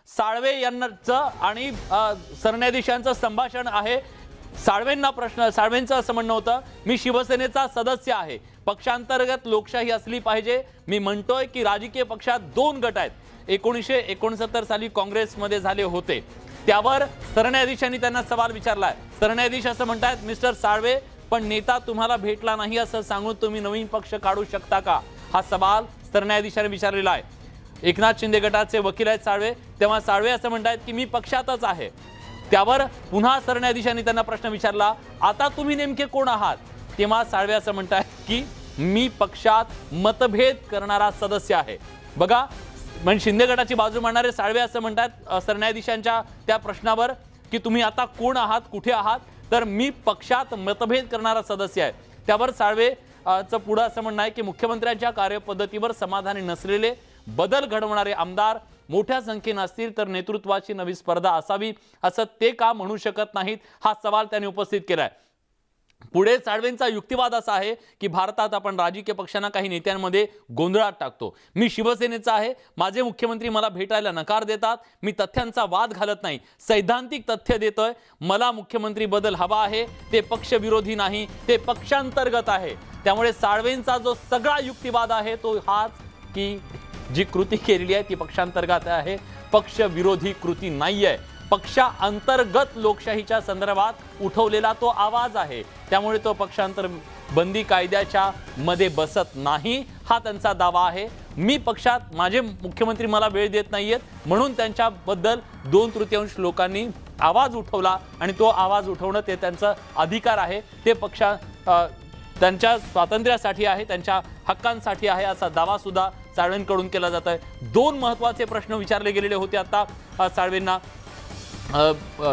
साळवे यांचं आणि सरन्यायाधीशांचं संभाषण आहे। साळवेंचं असं म्हणणं होतं, मी शिवसेनेचा सदस्य आहे, पक्षांतर्गत लोकशाही असली पाहिजे। मी म्हणतोय की राजकीय पक्षात दोन गट आहेत, 1969 साली काँग्रेसमध्ये झाले होते। त्यावर सरन्यायाधीशांनी त्यांना सवाल विचारलाय। सरन्यायाधीश असं म्हणतात, मिस्टर साळवे, पण नेता तुम्हाला भेटला नाही असं सांगून तुम्ही नवीन पक्ष काढू शकता का? हा सवाल सरन्यायाधीशांनी विचारलेला आहे। एकनाथ शिंदे गटाचे वकील आहेत साळवे, तेव्हा साळवे असं म्हणतात की मी पक्षातच आहे। त्यावर पुन्हा सरन्यायाधीशांनी त्यांना प्रश्न विचारला, आता तुम्ही नेमके कोण आहात? तेव्हा साळवे असं म्हणतात की मी पक्षात मतभेद करणारा सदस्य आहे। बघा, म्हणजे शिंदे गटाची बाजू मांडणारे साळवे असं म्हणतात सरन्यायाधीशांच्या त्या प्रश्नावर की तुम्ही आता कोण आहात, कुठे आहात? तर मी पक्षात मतभेद करणारा सदस्य आहे। त्यावर साळवे पुढे असं म्हणणं आहे की मुख्यमंत्र्यांच्या कार्यपद्धतीवर समाधानी नसलेले, बदल घडवणारे आमदार मोठ्या संख्येने असतील तर नेतृत्वाची नवी स्पर्धा असावी असं ते का म्हणू शकत नाहीत? हा सवाल त्यांनी उपस्थित केलाय। पुढे साळवेंचा युक्तिवाद असा आहे की भारतात आपण राजकीय पक्षांना काही नेत्यांमध्ये गोंधळात टाकतो। मी शिवसेनेचा आहे, माझे मुख्यमंत्री मला भेटायला नकार देतात, मी तथ्यांचा वाद घालत नाही, सैद्धांतिक तथ्य देतोय। मला मुख्यमंत्री बदल हवा आहे, ते पक्षविरोधी नाही, ते पक्षांतर्गत आहे। त्यामुळे साळवेंचा जो सगळा युक्तिवाद आहे तो हाच की जी कृती केलेली आहे ती पक्षांतर्गत आहे, पक्षविरोधी कृती नाहीये। पक्षांतर्गत लोकशाहीच्या संदर्भात उठवलेला तो आवाज आहे, त्यामुळे तो पक्षांतर बंदी कायद्याच्या मध्ये बसत नाही, हा त्यांचा दावा आहे। मी पक्षात, माझे मुख्यमंत्री मला वेळ देत नाहीयेत, म्हणून त्यांच्याबद्दल 2/3 लोकांनी आवाज उठवला आणि तो आवाज उठवणं ते त्यांचा अधिकार आहे, ते त्यांच्या स्वातंत्र्यासाठी आहे, त्यांच्या हक्कांसाठी आहे, असा दावा सुद्धा साळवेंकडून केला जात आहे। दोन महत्त्वाचे प्रश्न विचारले गेलेले होते आता साळवेंना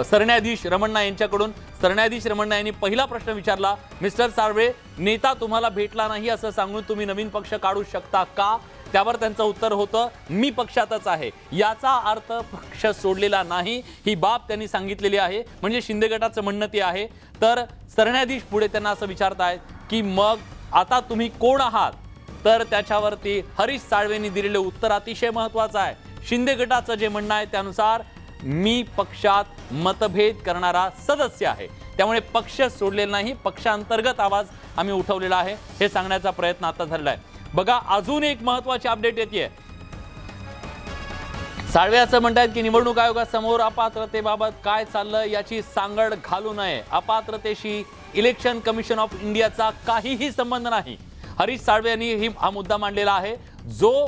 सरन्यायाधीश रमण्णा यांच्याकडून। सरन्यायाधीश रमण्णा यांनी पहिला प्रश्न विचारला, मिस्टर साळवे, नेता तुम्हाला भेटला नाही असं सांगून तुम्ही नवीन पक्ष काढू शकता का? त्यावर त्यांचं उत्तर होतं, मी पक्षातच आहे, याचा अर्थ पक्ष सोडलेला नाही, ही बाब त्यांनी सांगितलेली आहे। म्हणजे शिंदे गटाचं म्हणणं ते आहे। तर सरन्यायाधीश पुढे त्यांना असं विचारतायत की मग आता तुम्ही कोण आहात? तर त्याच्यावरती हरीश साळवेंनी दिलेले उत्तर अतिशय महत्त्वाचं आहे। शिंदे गटाचं जे म्हणणं आहे त्यानुसार मी पक्षात मतभेद करणारा सदस्य आहे, त्यामुळे पक्ष सोडलेला नाही, पक्षांतर्गत आवाज आम्ही उठवलेला आहे, हे सांगण्याचा प्रयत्न आता झालेला आहे। बघा, अजून एक महत्त्वाची अपडेट येते। साळवे असं म्हणतात की निवडणूक आयोगासमोर अपात्रतेबाबत काय चाललं याची सांगड घालू नये, अपात्रतेशी इलेक्शन कमिशन ऑफ इंडियाचा काहीही संबंध नाही। हरीश साळवे यांनी हा मुद्दा मांडलेला आहे, जो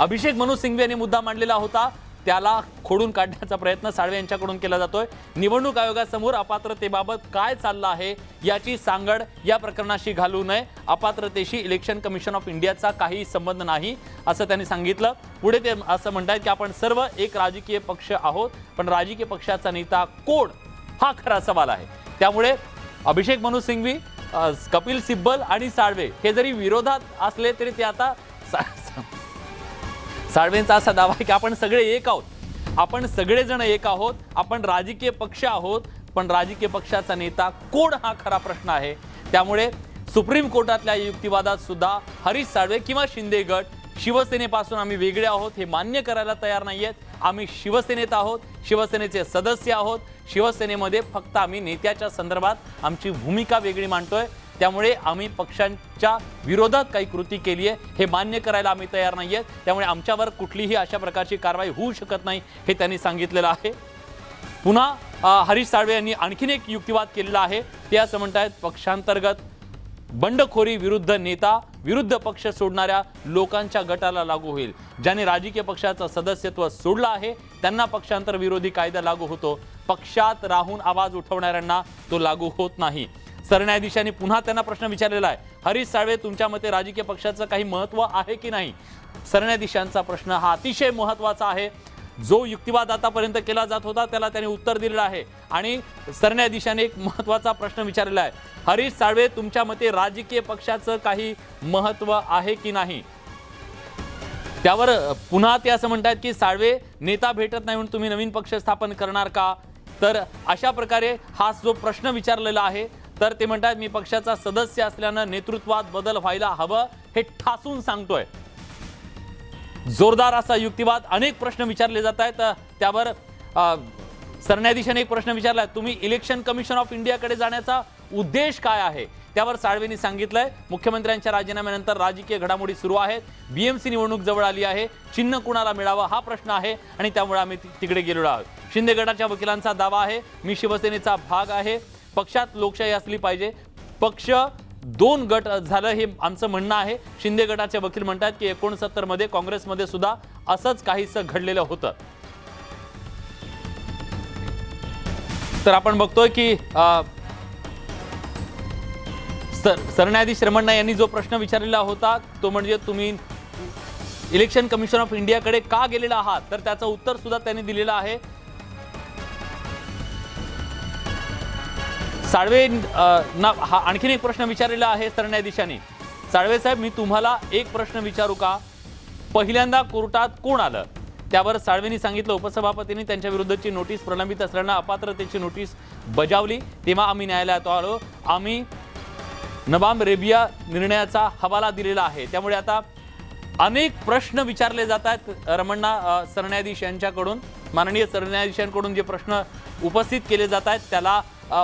अभिषेक मनु सिंघवी यांनी मुद्दा मांडलेला होता त्याला खोडून काढण्याचा प्रयत्न साळवे यांच्याकडून केला जातोय। निवडणूक आयोगासमोर अपात्रतेबाबत काय चाललं आहे याची सांगड या प्रकरणाशी घालू नये, अपात्रतेशी इलेक्शन कमिशन ऑफ इंडियाचा काही संबंध नाही असं त्यांनी सांगितलं। पुढे ते असं म्हणतात की आपण सर्व एक राजकीय पक्ष आहोत, पण राजकीय पक्षाचा नेता कोण हा खरा सवाल आहे। त्यामुळे अभिषेक मनु सिंघवी, कपिल सिब्बल आणि साळवे हे जरी विरोधात असले तरी ते आता साळवेंचा असा दावा आहे की आपण सगळे एक आहोत, आपण सगळेजण एक आहोत, आपण राजकीय पक्ष आहोत, पण राजकीय पक्षाचा नेता कोण हा खरा प्रश्न आहे। त्यामुळे सुप्रीम कोर्टातल्या युक्तिवादात सुद्धा हरीश साळवे किंवा शिंदे गट शिवसेनेपासून आम्ही वेगळे आहोत हे मान्य करायला तयार नाहीयेत। आम्ही शिवसेनेत आहोत, शिवसेनेचे सदस्य आहोत, शिवसेनेमध्ये फक्त आम्ही नेत्याच्या संदर्भात आमची भूमिका वेगळी मांडतोय, त्यामुळे आम्ही पक्षांच्या विरोधात काही कृती केली आहे हे मान्य करायला आम्ही तयार नाहीयेत, त्यामुळे आमच्यावर कुठलीही अशा प्रकारची कारवाई होऊ शकत नाही हे त्यांनी सांगितलेलं आहे। पुन्हा हरीश साळवे यांनी आणखीन एक युक्तिवाद केलेला आहे, ते असं म्हणतात पक्षांतर्गत बंडखोरी विरुद्ध नेता विरुद्ध पक्ष सोडणाऱ्या लोकांच्या गटाला लागू होईल, ज्याने राजकीय पक्षाचं सदस्यत्व सोडलं आहे त्यांना पक्षांतर विरोधी कायदा लागू होतो, पक्षात राहून आवाज उठवणाऱ्यांना तो लागू होत नाही। सरन्यायाधीशांनी पुन्हा त्यांना प्रश्न विचारलेला आहे, हरीश साळवे, तुमच्या मते राजकीय पक्षाचं काही महत्त्व आहे की नाही? सरन्यायाधीशांचा प्रश्न हा अतिशय महत्त्वाचा आहे। जो युक्तिवाद आतापर्यंत केला जात होता त्याला त्यांनी उत्तर दिलेलं आहे आणि सरन्यायाधीशाने एक महत्त्वाचा प्रश्न विचारलेला आहे, हरीश साळवे, तुमच्या मते राजकीय पक्षाचं काही महत्त्व आहे की नाही? त्यावर पुन्हा ते असं म्हणतात की साळवे, नेता भेटत नाही म्हणून तुम्ही नवीन पक्ष स्थापन करणार का? तर अशा प्रकारे हा जो प्रश्न विचारलेला आहे तर ते म्हणतात मी पक्षाचा सदस्य असल्याने नेतृत्वात बदल व्हायला हवं हे ठासून सांगतोय। जोरदार असा युक्तिवाद, अनेक प्रश्न विचारले जात आहेत। त्यावर सरन्यायाधीशाने एक प्रश्न विचारला, तुम्ही इलेक्शन कमिशन ऑफ इंडियाकडे जाण्याचा उद्देश काय आहे? त्यावर साळवेंनी सांगितलंय, मुख्यमंत्र्यांच्या राजीनाम्यानंतर राजकीय घडामोडी सुरू आहेत, बीएमसी निवडणूक जवळ आली आहे, चिन्ह कुणाला मिळावं हा प्रश्न आहे आणि त्यामुळे आम्ही तिकडे गेलेलो आहोत। शिंदे गटाच्या वकिलांचा दावा आहे, मी शिवसेनेचा भाग आहे, पक्षात लोकशाही असली पाहिजे, पक्ष 2 गट झालं हे आमचं म्हणणं आहे। शिंदे गटाचे वकील म्हणतात की 69 मध्ये काँग्रेसमध्ये सुद्धा असंच काहीसं घडलेलं होतं। तर आपण बघतोय की सरन्यायाधीश रमण्णा यांनी जो प्रश्न विचारलेला होता तो म्हणजे तुम्ही इलेक्शन कमिशन ऑफ इंडियाकडे का गेलेला आहात, तर त्याचं उत्तर सुद्धा त्यांनी दिलेलं आहे। साळवे हा आणखीन एक प्रश्न विचारलेला आहे सरन्यायाधीशांनी। साळवे साहेब, मी तुम्हाला एक प्रश्न विचारू का? पहिल्यांदा कोर्टात कोण आलं? त्यावर साळवेंनी सांगितलं, उपसभापतींनी त्यांच्या विरुद्धची नोटीस प्रलंबित असल्यानं अपात्रतेची नोटीस बजावली, तेव्हा आम्ही न्यायालयात आलो, आम्ही नबाम रेबिया निर्णयाचा हवाला दिलेला आहे। त्यामुळे आता अनेक प्रश्न विचारले जात आहेत रमण्णा सरन्यायाधीश यांच्याकडून, माननीय सरन्यायाधीशांकडून जे प्रश्न उपस्थित केले जात आहेत त्याला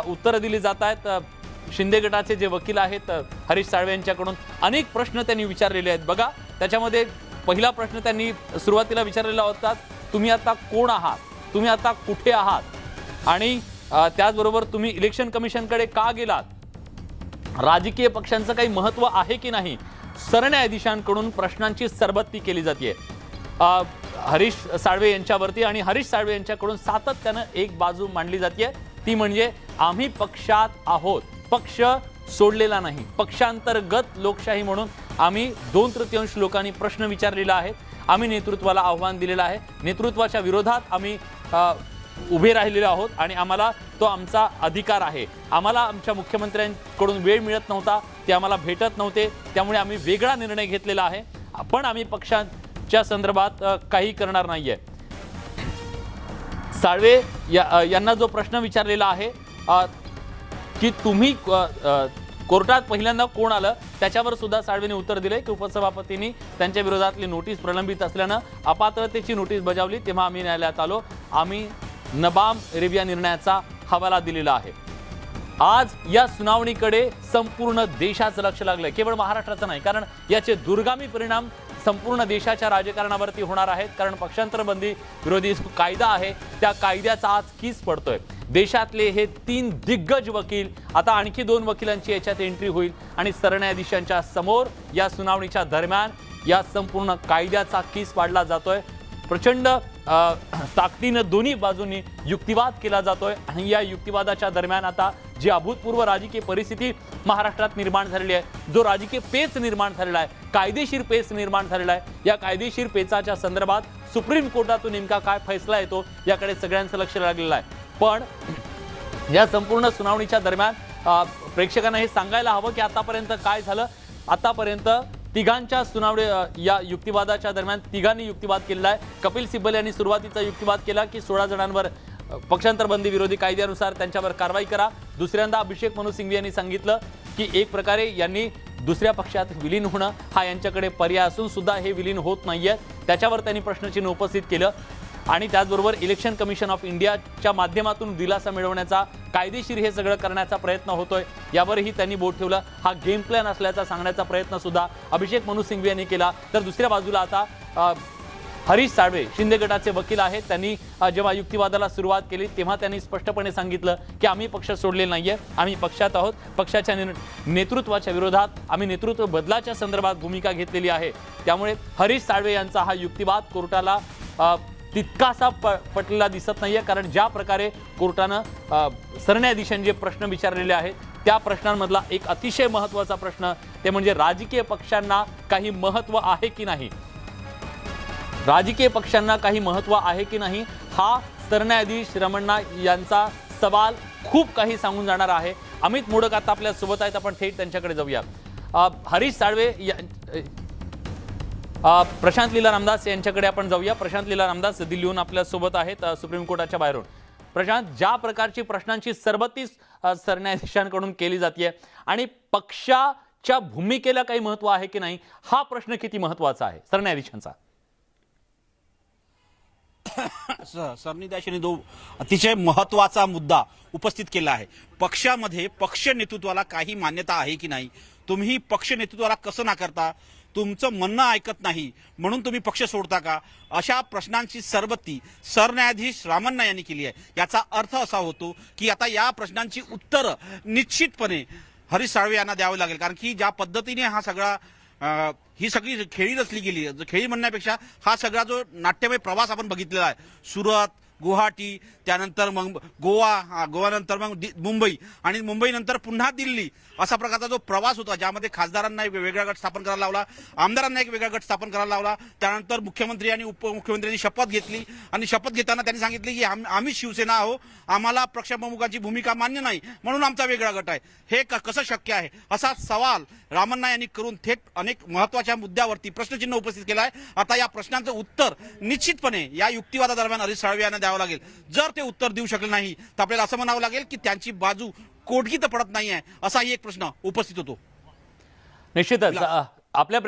उत्तर दिली जात आहेत। शिंदे गटाचे जे वकील आहेत हरीश साळवे यांच्याकडून अनेक प्रश्न त्यांनी विचारलेले आहेत। बघा, त्याच्यामध्ये पहिला प्रश्न त्यांनी सुरुवातीला विचारलेला होता, तुम्ही आता कोण आहात, तुम्ही आता कुठे आहात, आणि त्याचबरोबर तुम्ही इलेक्शन कमिशनकडे का गेलात, राजकीय पक्षांचं काही महत्त्व आहे की नाही। सरन्यायाधीशांकडून प्रश्नांची सरबत्ती केली जाते हरीश साळवे यांच्यावरती, आणि हरीश साळवे यांच्याकडून सातत्यानं एक बाजू मांडली जाते, ती म्हणजे आम्ही पक्षात आहोत, पक्ष सोडलेला नाही, पक्षांतर्गत लोकशाही म्हणून आम्ही 2/3 लोकांनी प्रश्न विचारलेला आहे, आम्ही नेतृत्वाला आव्हान दिलेलं आहे, नेतृत्वाच्या विरोधात आम्ही उभे राहिलेलो आहोत आणि आम्हाला तो आमचा अधिकार आहे। आम्हाला आमच्या मुख्यमंत्र्यांकडून वेळ मिळत नव्हता, ते आम्हाला भेटत नव्हते, त्यामुळे आम्ही वेगळा निर्णय घेतलेला आहे, पण आम्ही पक्षांच्या संदर्भात काही करणार नाहीये। साळवे यांना जो प्रश्न विचारलेला आहे की तुम्ही कोर्टात पहिल्यांदा कोण आलं, त्याच्यावर सुद्धा साळवेने उत्तर दिले की उपसभापतींनी त्यांच्या विरोधातली नोटीस प्रलंबित असल्यानं अपात्रतेची नोटीस बजावली, तेव्हा आम्ही न्यायालयात आलो, आम्ही नबाम रेबिया निर्णयाचा हवाला दिलेला आहे। आज या सुनावणीकडे संपूर्ण देशाचं लक्ष लागलंय, केवळ महाराष्ट्राचं नाही, कारण याचे दुर्गामी परिणाम संपूर्ण देशाच्या राजकारणावरती होणार आहेत, कारण पक्षांतर बंदी विरोधी कायदा आहे त्या कायद्याचा आज कीस पडतोय। देशातले हे 3 दिग्गज वकील, आता आणखी 2 वकिलांची याच्यात एंट्री होईल आणि सरन्यायाधीशांच्या समोर या सुनावणीच्या दरम्यान या संपूर्ण कायद्याचा कीस पाडला जातोय। प्रचंड ताकदीनं दोन्ही बाजूंनी युक्तिवाद केला जातोय आणि या युक्तिवादाच्या दरम्यान आता जी अभूतपूर्व राजकीय परिस्थिती महाराष्ट्रात निर्माण झालेली आहे, जो राजकीय पेच निर्माण झालेला आहे, कायदेशीर पेच निर्माण झालेला आहे, या कायदेशीर पेचाच्या संदर्भात सुप्रीम कोर्टातून नेमका काय फैसला येतो याकडे सगळ्यांचं लक्ष लागलेलं आहे। पण या संपूर्ण सुनावणीच्या दरम्यान प्रेक्षकांना हे सांगायला हवं की आतापर्यंत काय झालं। आतापर्यंत तिघांच्या सुनावणी या युक्तिवादाच्या दरम्यान तिघांनी युक्तिवाद केलेला आहे। कपिल सिब्बल यांनी सुरुवातीचा युक्तिवाद केला की 16 जणांवर पक्षांतर बंदी विरोधी कायद्यानुसार त्यांच्यावर कारवाई करा। दुसऱ्यांदा अभिषेक मनु सिंघवी यांनी सांगितलं की एक प्रकारे यांनी दुसऱ्या पक्षात विलीन होणं हा यांच्याकडे पर्याय असून सुद्धा हे विलीन होत नाहीये, त्याच्यावर त्यांनी प्रश्नचिन्ह उपस्थित केलं। आणि त्याचबरोबर इलेक्शन कमिशन ऑफ इंडियाच्या माध्यमातून दिलासा मिळवण्याचा, कायदेशीर हे सगळं करण्याचा प्रयत्न होतोय, यावरही त्यांनी बोट ठेवलं। हा गेम प्लॅन असल्याचा सांगण्याचा प्रयत्न सुद्धा अभिषेक मनु सिंघवी यांनी केला। तर दुसऱ्या बाजूला आता हरीश साळवे शिंदे गटाचे वकील आहेत, त्यांनी जेव्हा युक्तिवादाला सुरुवात केली तेव्हा त्यांनी स्पष्टपणे सांगितलं की आम्ही पक्ष सोडले नाहीये, आम्ही पक्षात आहोत, पक्षाच्या नेतृत्वाच्या विरोधात आम्ही नेतृत्व बदलाच्या संदर्भात भूमिका घेतलेली आहे। त्यामुळे हरीश साळवे यांचा हा युक्तिवाद कोर्टाला तितकासा पटलेला दिसत नाहीये, कारण ज्या प्रकारे कोर्टानं सरन्यायाधीशांनी जे प्रश्न विचारलेले आहेत त्या प्रश्नांमधला एक अतिशय महत्त्वाचा प्रश्न ते म्हणजे राजकीय पक्षांना काही महत्त्व आहे की नाही, राजकीय पक्षांना काही महत्त्व आहे की नाही, हा सरन्यायाधीश रमण्णा यांचा सवाल खूप काही सांगून जाणार आहे। अमित मोडक आता आपल्या सोबत आहेत, आपण थेट त्यांच्याकडे जाऊया। हरीश साळवे प्रशांत लीला रामदास यांच्याकडे आपण जाऊया। प्रशांत लीला रामदास दिल्लीहून आपल्या सोबत आहेत सुप्रीम कोर्टाच्या बाहेरून। प्रशांत, ज्या प्रकारची प्रश्नांची सरबत्ती सरन्यायाधीशांकडून केली जाते आणि पक्षाच्या भूमिकेला काही महत्त्व आहे की नाही, हा प्रश्न किती महत्त्वाचा आहे सरन्यायाधीशांचा? सरनीदास यांनी जो अतिशय महत्वाचा मुद्दा उपस्थित केला आहे, पक्षामध्ये पक्ष नेतृत्वाला काही मान्यता आहे की नाही, तुम्ही पक्ष नेतृत्वाला कसं नाकारता, तुमचं म्हणणं ऐकत नाही म्हणून तुम्ही पक्ष सोडता का, अशा प्रश्नांची सरबत्ती सरन्यायाधीश रामण्णा यांनी केली आहे. याचा अर्थ असा होतो की आता या प्रश्नांची उत्तरं निश्चितपणे हरीश साळवे यांना द्यावी लागेल. कारण की ज्या पद्धतीने हा सगळा ही सगळी खेळी रचली गेली, खेळी म्हणण्यापेक्षा हा सगळा जो नाट्यमय प्रवास आपण बघितलेला आहे, सुरत, गुवाहाटी, त्यानंतर मग गोवा, गोवानंतर मग मुंबई आणि मुंबईनंतर पुन्हा दिल्ली, असा प्रकारचा जो प्रवास होता, ज्यामध्ये खासदारांना एक वेगळा गट स्थापन करायला लावला, आमदारांना एक वेगळा गट स्थापन करायला लावला, त्यानंतर मुख्यमंत्री आणि उपमुख्यमंत्र्यांनी शपथ घेतली आणि शपथ घेताना त्यांनी सांगितले की आम्ही शिवसेना आहो, आम्हाला पक्षप्रमुखाची भूमिका मान्य नाही म्हणून आमचा वेगळा गट आहे. हे कसं शक्य आहे, असा सवाल रामण्णा यांनी करून थेट अनेक महत्वाच्या मुद्द्यावरती प्रश्नचिन्ह उपस्थित केलं आहे. आता या प्रश्नांचं उत्तर निश्चितपणे या युक्तिवादादरम्यान हरीश साळवे यांना द्यावं लागेल. जर ते उत्तर देऊ शकले नाही तर आपल्याला असं म्हणावं लागेल की त्यांची बाजू कोडगी तर पडत नाही आहे, असाही एक प्रश्न उपस्थित होतो. निश्चितच आपल्या